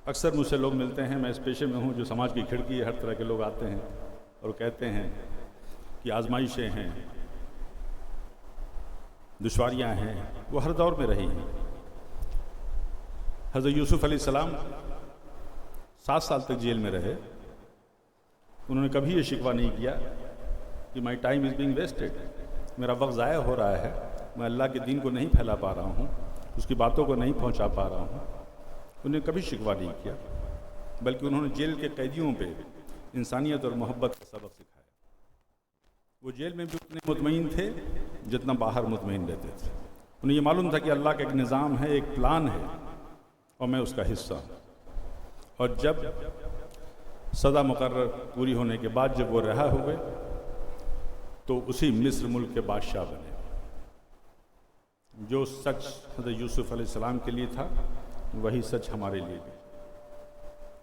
اکثر مجھ سے لوگ ملتے ہیں، میں اس پیشے میں ہوں جو سماج کی کھڑکی ہے، ہر طرح کے لوگ آتے ہیں اور کہتے ہیں کہ آزمائشیں ہیں، دشواریاں ہیں، وہ ہر دور میں رہی ہیں۔ حضرت یوسف علیہ السلام 7 سال تک جیل میں رہے، انہوں نے کبھی یہ شکوہ نہیں کیا کہ my time is being wasted, میرا وقت ضائع ہو رہا ہے، میں اللہ کے دین کو نہیں پھیلا پا رہا ہوں، اس کی باتوں کو نہیں پہنچا پا رہا ہوں۔ انہوں نے کبھی شکوہ نہیں کیا، بلکہ انہوں نے جیل کے قیدیوں پہ انسانیت اور محبت کا سبق سکھایا۔ وہ جیل میں بھی اتنے مطمئن تھے جتنا باہر مطمئن رہتے تھے۔ انہیں یہ معلوم تھا کہ اللہ کا ایک نظام ہے، ایک پلان ہے، اور میں اس کا حصہ ہوں۔ اور جب سزا مقرر پوری ہونے کے بعد جب وہ رہا ہوئے تو اسی مصر ملک کے بادشاہ بنے۔ جو سچ حضرت یوسف علیہ السلام کے لیے تھا وہی سچ ہمارے لیے بھی۔